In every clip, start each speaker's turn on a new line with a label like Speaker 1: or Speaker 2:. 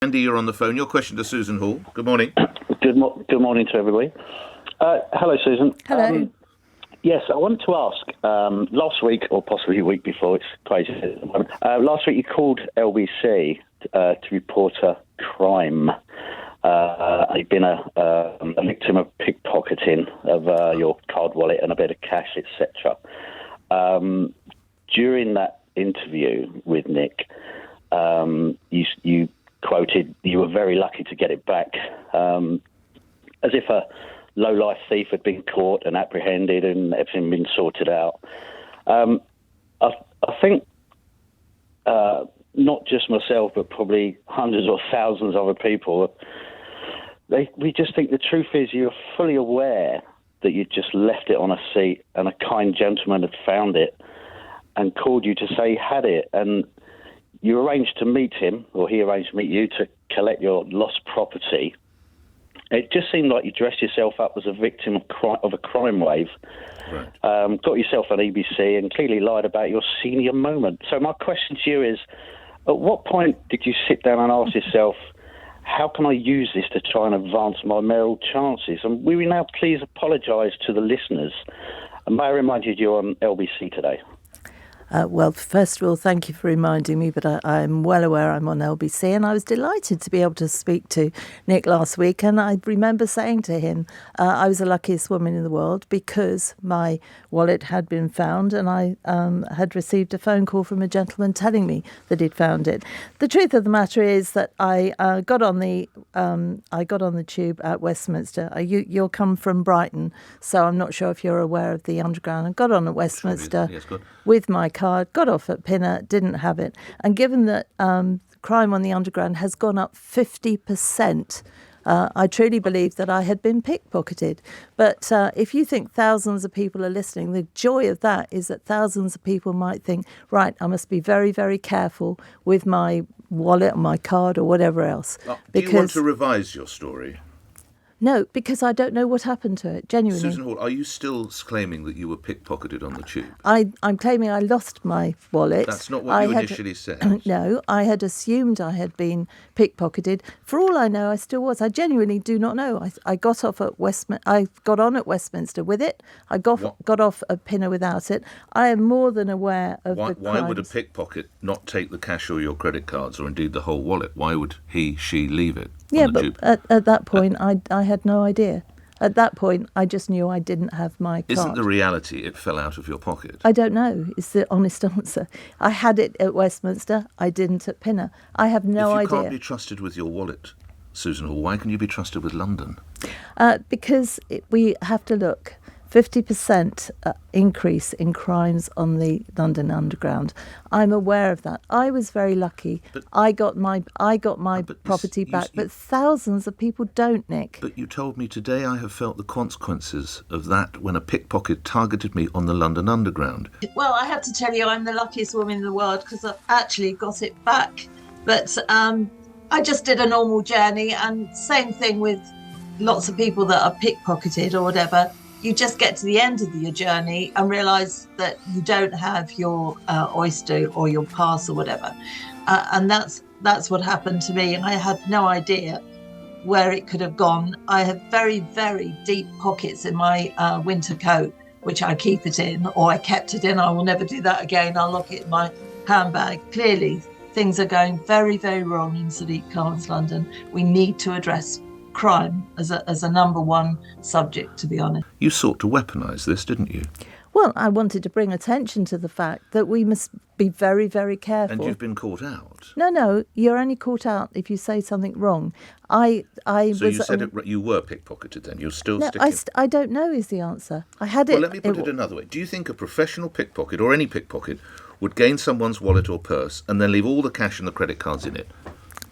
Speaker 1: Andy, you're on the phone. Your question to Susan Hall. Good morning.
Speaker 2: Good morning to everybody. Hello, Susan.
Speaker 3: Hello.
Speaker 2: Yes, I wanted to ask, last week, or possibly a week before, it's crazy. Last week you called LBC to report a crime. You've been a victim of pickpocketing of your card wallet and a bit of cash, etc. During that interview with Nick, you quoted you were very lucky to get it back, as if a low-life thief had been caught and apprehended and everything been sorted out. I think not just myself, but probably hundreds or thousands of other people, we just think the truth is you're fully aware that you just left it on a seat and a kind gentleman had found it and called you to say he had it, and you arranged to meet him, or he arranged to meet you to collect your lost property. It just seemed like you dressed yourself up as a victim of a crime wave, right. Got yourself on EBC and clearly lied about your senior moment. So my question to you is, at what point did you sit down and ask yourself, how can I use this to try and advance my mayoral chances? And will you now please apologise to the listeners? And may I remind you you're on LBC today?
Speaker 3: Well, first of all, thank you for reminding me, but I'm well aware I'm on LBC, and I was delighted to be able to speak to Nick last week. And I remember saying to him, I was the luckiest woman in the world because my wallet had been found, and I had received a phone call from a gentleman telling me that he'd found it. The truth of the matter is that I got on the tube at Westminster. You'll come from Brighton, so I'm not sure if you're aware of the Underground. I got on at Westminster with my card, got off at Pinner, didn't have it. And given that crime on the Underground has gone up 50%, I truly believe that I had been pickpocketed. But if you think thousands of people are listening, the joy of that is that thousands of people might think, right, I must be very, very careful with my wallet or my card or whatever else.
Speaker 1: Do you want to revise your story?
Speaker 3: No, because I don't know what happened to it, genuinely.
Speaker 1: Susan Hall, are you still claiming that you were pickpocketed on the tube?
Speaker 3: I'm claiming I lost my wallet.
Speaker 1: That's not what you initially said.
Speaker 3: No, I had assumed I had been pickpocketed. For all I know, I still was. I genuinely do not know. I got off at I got on at Westminster with it. I got off at Pinner without it. I am more than aware of the crimes.
Speaker 1: Why would a pickpocket not take the cash or your credit cards, or indeed the whole wallet? Why would she leave it?
Speaker 3: Yeah, but at that point, I had no idea. At that point, I just knew I didn't have my card.
Speaker 1: Isn't the reality it fell out of your pocket?
Speaker 3: I don't know. It's the honest answer. I had it at Westminster. I didn't at Pinner. I have no idea.
Speaker 1: If you can't be trusted with your wallet, Susan Hall, why can you be trusted with London?
Speaker 3: Because we have to look. 50% increase in crimes on the London Underground. I'm aware of that. I was very lucky. But I got my property back, but thousands of people don't, Nick.
Speaker 1: But you told me today I have felt the consequences of that when a pickpocket targeted me on the London Underground.
Speaker 4: Well, I have to tell you I'm the luckiest woman in the world because I've actually got it back. But I just did a normal journey, and same thing with lots of people that are pickpocketed or whatever. You just get to the end of your journey and realise that you don't have your Oyster or your pass or whatever. And that's what happened to me. I had no idea where it could have gone. I have very, very deep pockets in my winter coat, which I keep it in, or I kept it in. I will never do that again. I'll lock it in my handbag. Clearly, things are going very, very wrong in Sadiq Khan's London. We need to address crime as a number one subject, to be honest.
Speaker 1: You sought to weaponise this, didn't you?
Speaker 3: Well, I wanted to bring attention to the fact that we must be very, very careful.
Speaker 1: And you've been caught out?
Speaker 3: No, you're only caught out if you say something wrong.
Speaker 1: So you said you were pickpocketed then? You're still sticking...
Speaker 3: I don't know is the answer. I had it...
Speaker 1: Well, let me put it another way. Do you think a professional pickpocket, or any pickpocket, would gain someone's wallet or purse and then leave all the cash and the credit cards in it?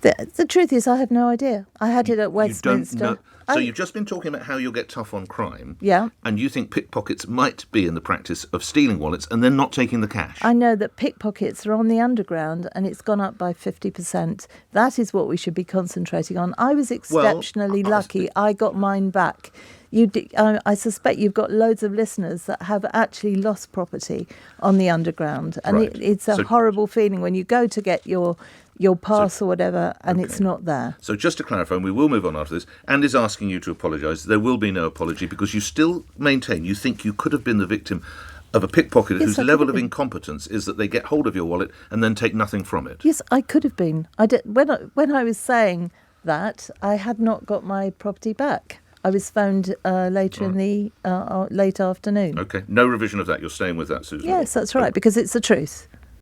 Speaker 3: The truth is, I have no idea. I had it at Westminster.
Speaker 1: You don't know. So you've just been talking about how you'll get tough on crime.
Speaker 3: Yeah.
Speaker 1: And you think pickpockets might be in the practice of stealing wallets and then not taking the cash.
Speaker 3: I know that pickpockets are on the Underground and it's gone up by 50%. That is what we should be concentrating on. I was exceptionally lucky. I got mine back. I suspect you've got loads of listeners that have actually lost property on the underground, and
Speaker 1: Right.
Speaker 3: it's a horrible feeling when you go to get your pass or whatever, and it's not there.
Speaker 1: So just to clarify, and we will move on after this, Andy's asking you to apologise. There will be no apology because you still maintain you think you could have been the victim of a pickpocketer whose
Speaker 3: I
Speaker 1: level
Speaker 3: could
Speaker 1: of
Speaker 3: have been.
Speaker 1: incompetence is that they get hold of your wallet and then take nothing from it.
Speaker 3: Yes, I could have been. I did when I was saying that I had not got my property back. I was phoned later in the late afternoon.
Speaker 1: Okay, no revision of that. You're staying with that, Susan.
Speaker 3: Yes, that's right, because it's the truth.